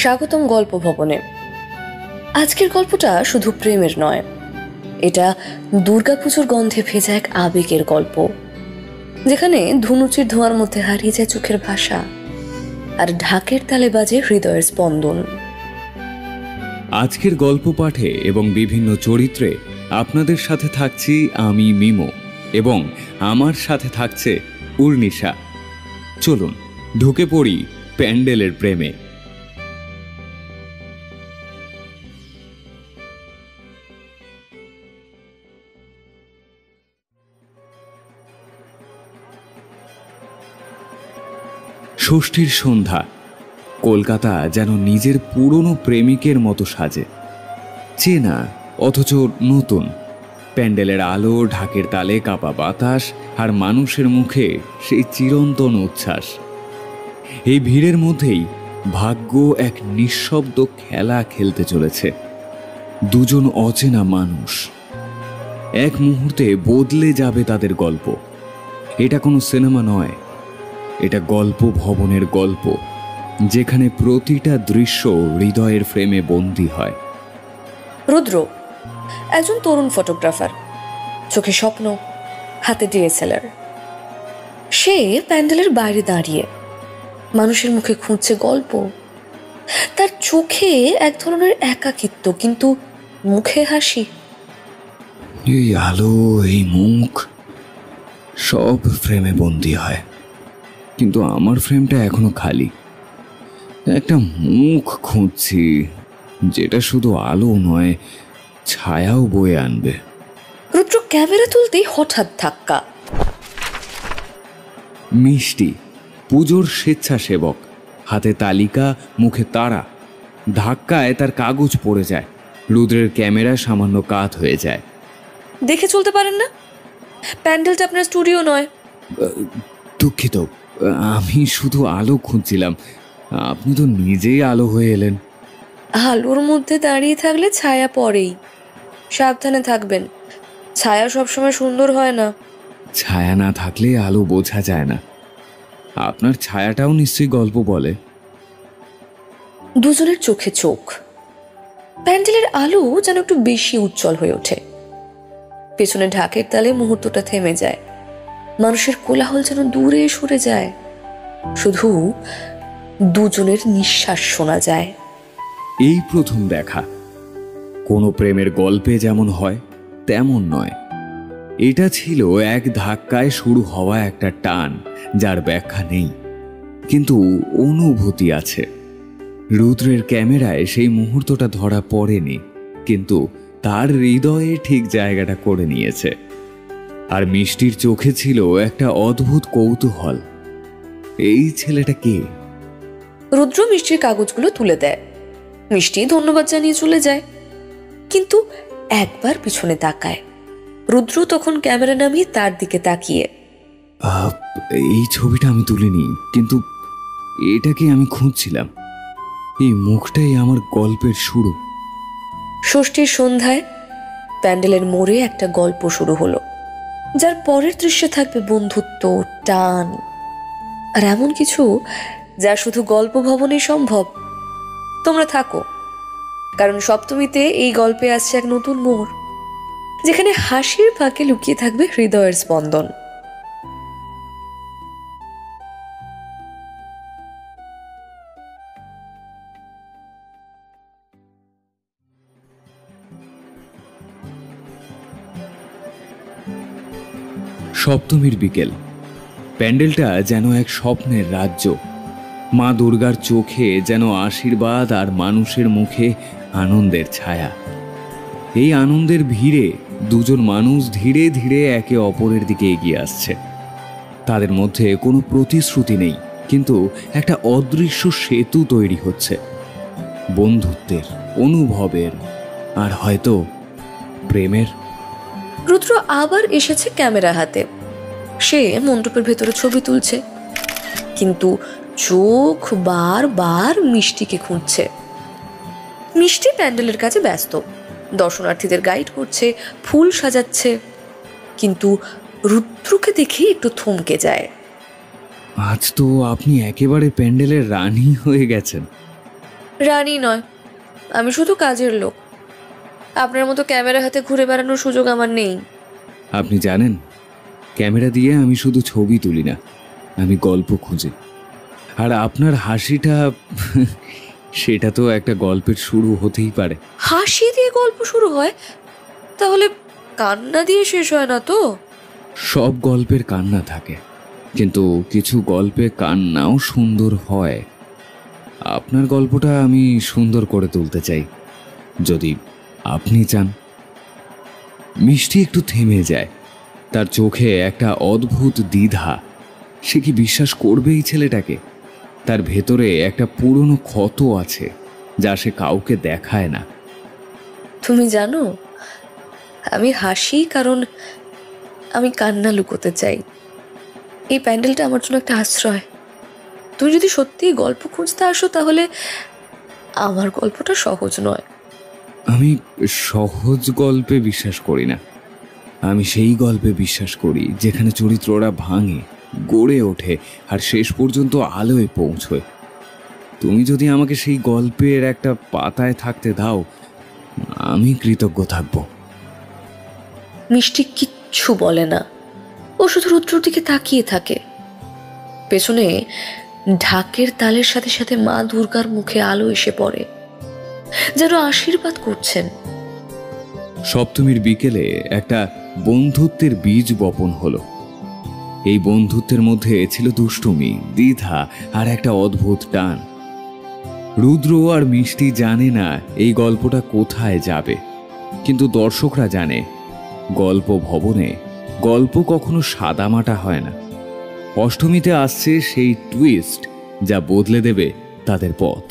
স্বাগতম গল্প ভবনে। আজকের গল্পটা শুধু প্রেমের নয়, এটা দুর্গাপুজোর গন্ধে ভেজা এক আবেগের গল্প, যেখানে ধুনুচির ধোঁয়ার মধ্যে হারিয়ে যায় চোখের ভাষা আর ঢাকের তালে বাজে হৃদয়ের স্পন্দন। আজকের গল্প পাঠে এবং বিভিন্ন চরিত্রে আপনাদের সাথে থাকছি আমি মিমো, এবং আমার সাথে থাকছে উর্নিশা। চলুন ঢুকে পড়ি প্যান্ডেলের প্রেমে। ষষ্ঠীর সন্ধ্যা। কলকাতা যেন নিজের পুরনো প্রেমিকের মতো সাজে, চেনা অথচ নতুন। প্যান্ডেলের আলো, ঢাকের তালে কাঁপা বাতাস আর মানুষের মুখে সেই চিরন্তন উচ্ছ্বাস। এই ভিড়ের মধ্যেই ভাগ্য এক নিঃশব্দ খেলা খেলতে চলেছে। দুজন অচেনা মানুষ, এক মুহূর্তে বদলে যাবে তাদের গল্প। এটা কোনো সিনেমা নয়, এটা গল্প ভবনের গল্প, যেখানে প্রতিটা দৃশ্য হৃদয়ের ফ্রেমে বন্দী হয়। রুদ্র একজন তরুণ ফটোগ্রাফার, চোখে স্বপ্ন, হাতে ডিএসএলআর। সে প্যান্ডেলের বাইরে দাঁড়িয়ে মানুষের মুখে খুঁজছে গল্প। তার চোখে এক ধরনের একাকিত্ব, কিন্তু মুখে হাসি। এই আলো, এই মুখ, সব ফ্রেমে বন্দী হয়, কিন্তু আমার ফ্রেমটা এখনো খালি। একটা মুখ খুঁজছি, যেটা শুধু আলো নয়, ছায়াও বয়ে আনবে। রুদ্র ক্যামেরা তুলতেই হঠাৎ ধাক্কা। মিষ্টি, পুজোর স্বেচ্ছাসেবক, হাতে তালিকা, মুখে তারা। ধাক্কায় তার কাগজ পড়ে যায়। রুদ্রের ক্যামেরা সামান্য কাত হয়ে যায়। দেখে চলতে পারেন না? প্যান্ডেলটা আপনার স্টুডিও নয়। দুঃখিত, আমি শুধু আলো খুঁজছিলাম। আপনি তো নিজেই আলো হয়ে এলেন। আলোর মধ্যে দাঁড়িয়ে থাকলে ছায়া পড়েই, সাবধানে থাকবেন। ছায়া সবসময় সুন্দর হয় না। ছায়া না থাকলে আলো বোঝা যায় না। আপনার ছায়াটাও নিশ্চয়ই গল্প বলে। দুজনের চোখে চোখ। প্যান্ডেলের আলো যেন একটু বেশি উজ্জ্বল হয়ে ওঠে। পেছনে ঢাকের তালে মুহূর্তটা থেমে যায়। মানুষের কোলাহল যেন দূরে সরে যায়। শুধু দুজনের নিঃশ্বাস শোনা যায়। এই প্রথম দেখা। কোনো প্রেমের গল্পে যেমন হয় তেমন নয়। এটা ছিল এক ধাক্কায় শুরু হওয়া একটা টান, যার ব্যাখ্যা নেই, কিন্তু অনুভূতি আছে। রুদ্রের ক্যামেরায় সেই মুহূর্তটা ধরা পড়েনি, কিন্তু তার হৃদয়ে ঠিক জায়গাটা করে নিয়েছে। আর মিষ্টির চোখে ছিল একটা অদ্ভুত কৌতূহল। এই ছেলেটা কে? রুদ্র মিষ্টির কাগজগুলো তুলে দেয়। মিষ্টি ধন্যবাদ জানিয়ে চলে যায়, কিন্তু একবার পিছনে তাকায়। রুদ্র তখন ক্যামেরা নামিয়ে তার দিকে তাকিয়ে, এই ছবিটা আমি তুলিনি, কিন্তু এটাকে আমি খুঁজছিলাম। এই মুখটাই আমার গল্পের শুরু। ষষ্ঠীর সন্ধ্যায় প্যান্ডেলের মোড়ে একটা গল্প শুরু হলো, যার পরের দৃশ্যে থাকবে বন্ধুত্ব, টান আর এমন কিছু যা শুধু গল্প ভবনেই সম্ভব। তোমরা থাকো, কারণ সপ্তমীতে এই গল্পে আসছে এক নতুন মোড়, যেখানে হাসির ফাঁকে লুকিয়ে থাকবে হৃদয়ের স্পন্দন। সপ্তমীর বিকেল। প্যান্ডেলটা যেন এক স্বপ্নের রাজ্য। মা দুর্গার চোখে যেন আশীর্বাদ, আর মানুষের মুখে আনন্দের ছায়া। এই আনন্দের ভিড়ে দুজন মানুষ ধীরে ধীরে একে অপরের দিকে এগিয়ে আসছে। তাদের মধ্যে কোনো প্রতিশ্রুতি নেই, কিন্তু একটা অদৃশ্য সেতু তৈরি হচ্ছে, বন্ধুত্বের, অনুভবের, আর হয়তো প্রেমের। রুদ্র আবার এসেছে ক্যামেরা হাতে। সে মণ্ডপের ভেতরে ছবি তুলছে, কিন্তু চোখ বারবার মিষ্টিকে খুঁজছে। মিষ্টি প্যান্ডেলের কাছে ব্যস্ত, দর্শনার্থীদের গাইড করছে, ফুল সাজাচ্ছে, কিন্তু রুদ্রকে দেখে একটু থমকে যায়। আজ তো আপনি একেবারে প্যান্ডেলের রানী হয়ে গেছেন। রানী নয়, আমি শুধু কাজের লোক। আপনার মতো ক্যামেরা হাতে ঘুরে বেড়ানোর সুযোগ আমার নেই। আপনি জানেন, ক্যামেরা দিয়ে আমি শুধু ছবি তুলি না, আমি গল্প খুঁজি। আর আপনার হাসিটা সেটা তো একটা গল্পের শুরু হতেই পারে। হাসি দিয়ে গল্প শুরু হয়? তাহলে কান্না দিয়ে শেষ হয় না তো? সব গল্পের কান্না থাকে, কিন্তু কিছু গল্পে কান্নাও সুন্দর হয়। আপনার গল্পটা আমি সুন্দর করে তুলতে চাই, যদি আপনি চান। মিষ্টি একটু থেমে যায়, তার চোখে একটা অদ্ভুত দ্বিধা। সে কি বিশ্বাস করবে এই ছেলেটাকে? তার ভেতরে একটা পুরনো ক্ষত আছে যা সে কাউকে দেখায় না। তুমি জানো, আমি হাসি কারণ আমি কান্না লুকোতে চাই। এই প্যান্ডেলটা আমার জন্য একটা আশ্রয়। তুমি যদি সত্যিই গল্প খুঁজতে আসো, তাহলে আমার গল্পটা সহজ নয়। আমি সহজ গল্পে বিশ্বাস করি না, আমি সেই গল্পে বিশ্বাস করি যেখানে চরিত্ররা ভাঙে, গড়ে ওঠে আর শেষ পর্যন্ত আলোয় পৌঁছয়। তুমি যদি আমাকে সেই গল্পের একটা পাতায় থাকতে দাও, আমি কৃতজ্ঞ থাকব। মিষ্টি কিচ্ছু বলে না, ও শুধু রুদ্রর দিকে তাকিয়ে থাকে। পেছনে ঢাকের তালের সাথে সাথে মা দুর্গার মুখে আলো এসে পড়ে, যেন আশীর্বাদ করছেন। সপ্তমীর বিকেলে একটা বন্ধুত্বের বীজ বপন হলো। এই বন্ধুত্বের মধ্যে ছিল দুষ্টুমি, দ্বিধা আর একটা অদ্ভুত টান। রুদ্র আর মিষ্টি জানে না এই গল্পটা কোথায় যাবে, কিন্তু দর্শকরা জানে গল্প ভবনে গল্প কখনো সাদামাটা হয় না। অষ্টমীতে আসছে সেই টুইস্ট যা বদলে দেবে তাদের পথ।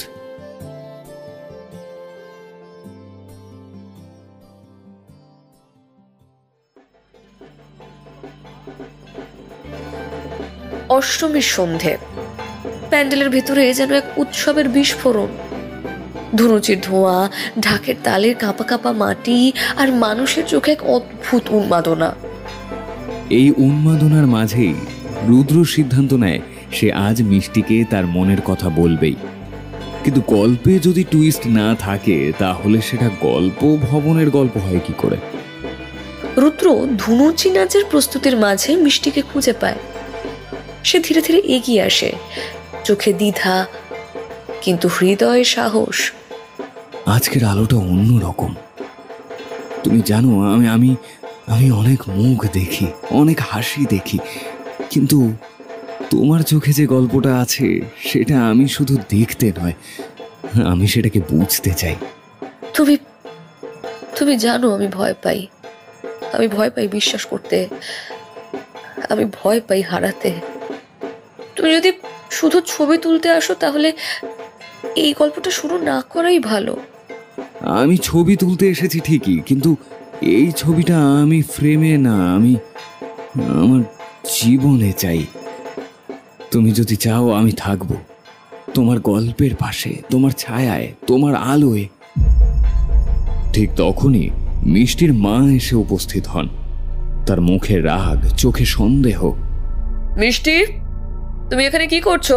অষ্টমীর সন্ধে প্যান্ডেলের ভেতরে যেন এক উৎসবের বিস্ফোরণ। ধুনুচির ধোঁয়া, ঢাকের তালের কাঁপা কাঁপা মাটি আর মানুষের চোখে এক অদ্ভুত উন্মাদনা। এই উন্মাদনার মাঝেই রুদ্র সিদ্ধান্ত নেয় সে আজ মিষ্টিকে তার মনের কথা বলবেই। কিন্তু গল্পে যদি টুইস্ট না থাকে, তাহলে সেটা গল্প ভবনের গল্প হয় কি করে? রুদ্র ধুনুচি নাচের প্রস্তুতির মাঝে মিষ্টিকে খুঁজে পায়। সে ধীরে ধীরে এগিয়ে আসে, চোখে দ্বিধা কিন্তু হৃদয়ে সাহস। আজকের আলোটা অন্যরকম। তুমি জানো, আমি আমি আমি অনেক মুখ দেখি, অনেক হাসি দেখি, কিন্তু তোমার চোখে যে গল্পটা আছে সেটা আমি শুধু দেখতে নয়, আমি সেটাকে বুঝতে চাই। তুমি তুমি জানো আমি ভয় পাই। আমি ভয় পাই বিশ্বাস করতে, আমি ভয় পাই হারাতে। তুমি যদি শুধু ছবি তুলতে আসো, তাহলে এই গল্পটা শুরু না করাই ভালো। আমি ছবি তুলতে এসেছি ঠিকই, কিন্তু এই ছবিটা আমি ফ্রেমে না, আমি আমার জীবনে চাই। তুমি যদি চাও আমি থাকবো তোমার গল্পের পাশে, তোমার ছায়ায়, তোমার আলোয়। ঠিক তখনই মিষ্টির মা এসে উপস্থিত হন। তার মুখে রাগ, চোখে সন্দেহ। মিষ্টি, তুমি এখানে কি করছো?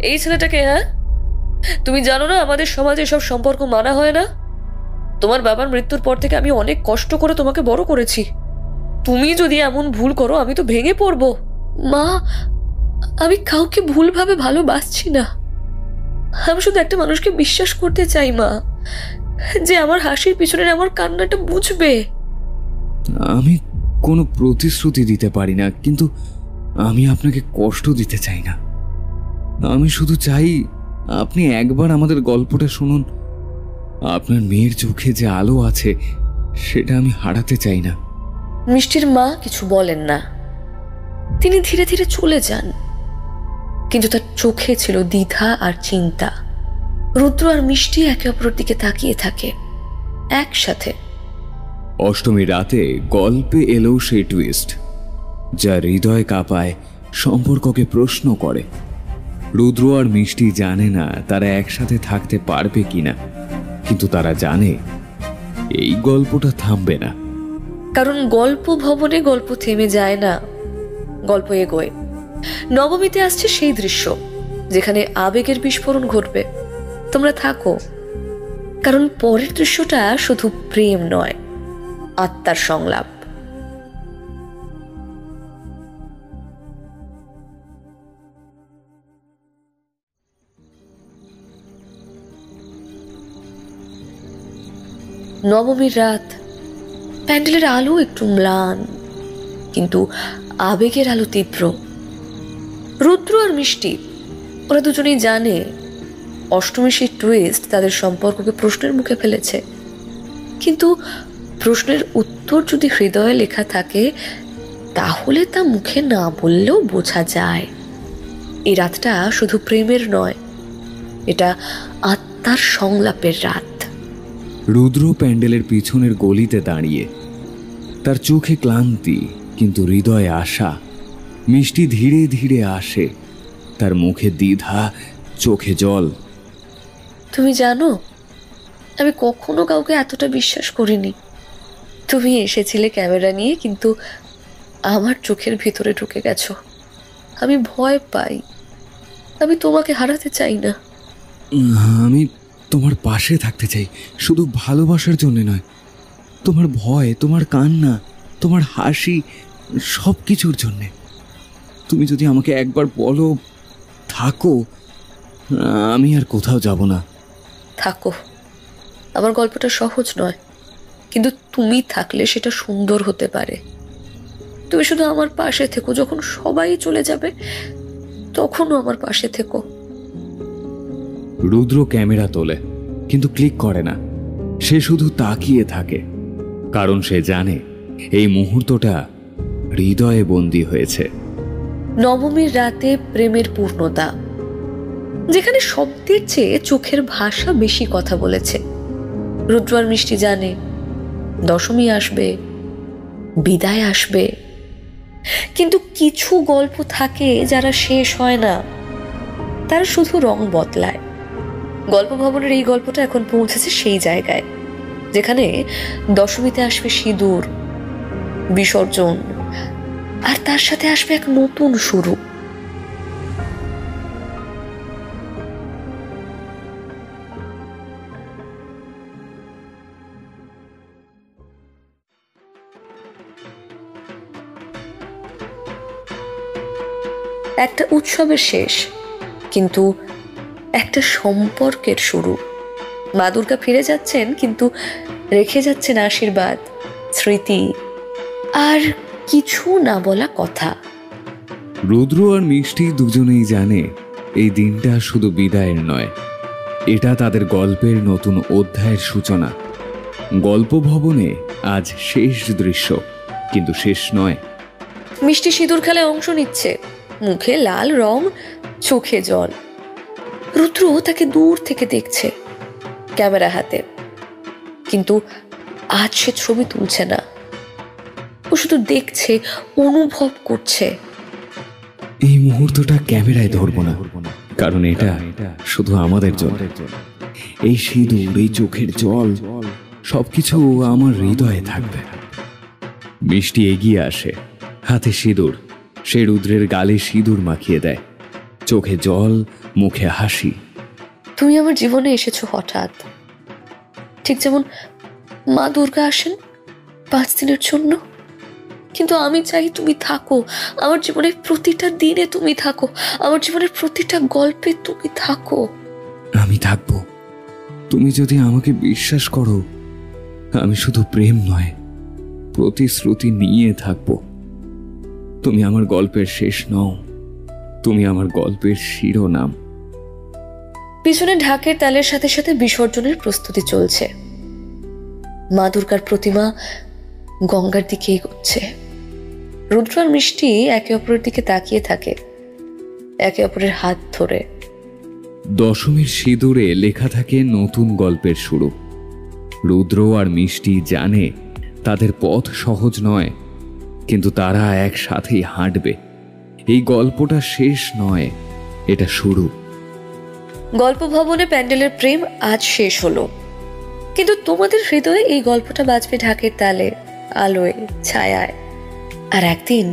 এই ছেলেটাকে? হ্যাঁ, তুমি জানো না আমাদের সমাজে সব সম্পর্ক মানা হয় না? তোমার বাবার মৃত্যুর পর থেকে আমি অনেক কষ্ট করে তোমাকে বড় করেছি। তুমি যদি এমন ভুল করো, আমি তো ভেঙে পড়বো। মা, আমি কাউকে ভুলভাবে ভালোবাসছি না। আমি শুধু একটা মানুষকে বিশ্বাস করতে চাই মা, যে আমার হাসির পিছনের আমার কান্নাটা বুঝবে। আমি কোনো প্রতিশ্রুতি দিতে পারি না, কিন্তু আমি আপনাকে কষ্ট দিতে চাই না। আমি শুধু চাই আপনি একবার আমাদের গল্পটা শুনুন। আপনার মেয়ের চোখে যে আলো আছে সেটা আমি হারাতে চাই না। মিষ্টির মা কিছু বলেন না, তিনি ধীরে ধীরে চলে যান, কিন্তু তার চোখে ছিল দ্বিধা আর চিন্তা। রুদ্র আর মিষ্টি একে অপরের দিকে তাকিয়ে থাকে একসাথে। অষ্টমী রাতে গল্পে এলো সেই টুইস্ট যা হৃদয় কাঁপায়, সম্পর্ককে প্রশ্ন করে। রুদ্র আর মিষ্টি জানে না তারা একসাথে থাকতে পারবে কিনা, কিন্তু তারা জানে এই গল্পটা থামবে না। কারণ গল্প ভবনে গল্প থেমে যায় না, গল্প এগোয়। নবমীতে আসছে সেই দৃশ্য যেখানে আবেগের বিস্ফোরণ ঘটবে, তোমরা থাকো, কারণ পরের দৃশ্যটা শুধু প্রেম নয়, আত্মার সংলাপ। নবমীর রাত, প্যান্ডেলের আলো একটু ম্লান, কিন্তু আবেগের আলো তীব্র। রুদ্র আর মিষ্টি ওরা দুজনেই জানে অষ্টমীর সেই টুইস্ট তাদের সম্পর্ককে প্রশ্নের মুখে ফেলেছে, কিন্তু প্রশ্নের উত্তর যদি হৃদয়ে লেখা থাকে তাহলে তা মুখে না বললেও বোঝা যায়। এই রাতটা শুধু প্রেমের নয়, এটা আত্মার সংলাপের রাত। রুদ্র প্যান্ডেলের পিছনের গলিতে দাঁড়িয়ে, তার চোখে ক্লান্তি কিন্তু হৃদয়ে আশা। মিষ্টি ধীরে ধীরে আসে, তার মুখে দ্বিধা, চোখে জল। তুমি জানো, আমি কখনো কাউকে এতটা বিশ্বাস করিনি। তুমি এসেছিলে ক্যামেরা নিয়ে, কিন্তু আমার চোখের ভিতরে ঢুকে গেছো। আমি ভয় পাই, আমি তোমাকে হারাতে চাই না। আমি তোমার পাশে থাকতে চাই, শুধু ভালোবাসার জন্য নয়। তোমার ভয়, তোমার কান্না, তোমার হাসি, সব কিছুর জন্যে। তুমি যদি আমাকে একবার বলো থাকো, আমি আর কোথাও যাব না। থাকো। আমার গল্পটা সহজ নয়, কিন্তু তুমি থাকলে সেটা সুন্দর হতে পারে। তুমি শুধু আমার পাশে থেকো, যখন সবাই চলে যাবে তখনও আমার পাশে থেকো। রুদ্র ক্যামেরা তোলে, কিন্তু ক্লিক করে না। সে শুধু তাকিয়ে থাকে, কারণ সে জানে এই মুহূর্তটা হৃদয়ে বন্দী হয়েছে। নবমীর রাতে প্রেমের পূর্ণতা, যেখানে শব্দের চেয়ে চোখের ভাষা বেশি কথা বলেছে। রুদ্র আর মিষ্টি জানে দশমী আসবে, বিদায় আসবে, কিন্তু কিছু গল্প থাকে যারা শেষ হয় না, তারা শুধু রং বদলায়। গল্প ভবনের এই গল্পটা এখন পৌঁছেছে সেই জায়গায় যেখানে দশমীতে আসবে সিঁদুর, বিসর্জন, আর তার সাথে আসবে এক নতুন শুরু। একটা উৎসবের শেষ, কিন্তু একটা সম্পর্কের শুরু। মা দুর্গা ফিরে যাচ্ছেন, কিন্তু রেখে যাচ্ছেন আশীর্বাদ, স্মৃতি আর কিছু না বলা কথা। রুদ্র আর মিষ্টি দুজনেই জানে এই দিনটা শুধু বিদায়ের নয়, এটা তাদের গল্পের নতুন অধ্যায়ের সূচনা। গল্প ভবনে আজ শেষ দৃশ্য, কিন্তু শেষ নয়। মিষ্টি সিঁদুর খেলায় অংশ নিচ্ছে, মুখে লাল রং, চোখে জল। রুদ্র তাকে দূর থেকে দেখছে, ক্যামেরা হাতে, কিন্তু আজ সে ছবি তুলছে না। ও শুধু দেখছে, অনুভব করছে। এই মুহূর্তটা ক্যামেরায় ধরবো না, কারণ এটা শুধু আমাদের জন্য। এই সিঁদুর, এই চোখের জল, সবকিছু আমার হৃদয়ে থাকবে। মিষ্টি এগিয়ে আসে, হাতে সিঁদুর। সে রুদ্রের গালে সিঁদুর মাখিয়ে দেয়, চোখে জল, মুখে হাসি। তুমি আমার জীবনে এসেছো হঠাৎ, ঠিক যেমন মা দুর্গা আসেন 5 দিনের জন্য, কিন্তু আমি চাই তুমি থাকো। আমার জীবনের প্রতিটা দিনে তুমি থাকো, আমার জীবনের প্রতিটা গল্পে তুমি থাকো। আমি থাকবো, তুমি যদি আমাকে বিশ্বাস করো। আমি শুধু প্রেম নয়, প্রতিশ্রুতি নিয়ে থাকবো। তুমি আমার গল্পের শেষ নও, তুমি আমার গল্পের শিরোনাম। পিছনে ঢাকের তালের সাথে সাথে বিসর্জনের প্রস্তুতি চলছে। মা দুর্গার প্রতিমা গঙ্গার দিকে এগোচ্ছে। রুদ্র আর মিষ্টি একে অপরের দিকে তাকিয়ে থাকে, একে অপরের হাত ধরে। দশমীর সিঁদুরে লেখা থাকে নতুন গল্পের শুরু। রুদ্র আর মিষ্টি জানে তাদের পথ সহজ নয়, কিন্তু তারা একসাথেই হাঁটবে। এই গল্পটা শেষ নয়, এটা শুরু। গল্প ভবনে প্যান্ডেলের প্রেম আজ শেষ হলো, কিন্তু তোমাদের হৃদয়ে এই গল্পটা বাজবে ঢাকের তালে, আলোয়, ছায়ায়। আর একদিন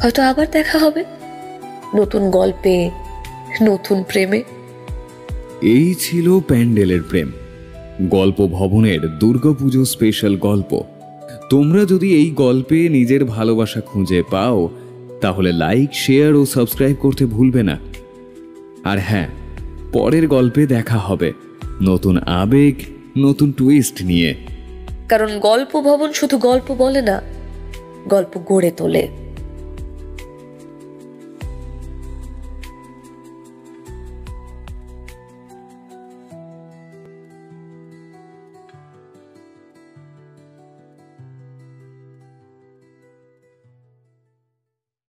হয়তো আবার দেখা হবে, নতুন গল্পে, নতুন প্রেমে। এই ছিল প্যান্ডেলের প্রেম, গল্প ভবনের দুর্গাপুজো স্পেশাল গল্প। তোমরা যদি এই গল্পে নিজের ভালোবাসা খুঁজে পাও তাহলে লাইক, শেয়ার ও সাবস্ক্রাইব করতে ভুলবে না। আর হ্যাঁ, পরের গল্পে দেখা হবে নতুন আবেগ, নতুন টুইস্ট নিয়ে। কারণ গল্প ভবন শুধু গল্প বলে না, গল্প গড়ে তোলে।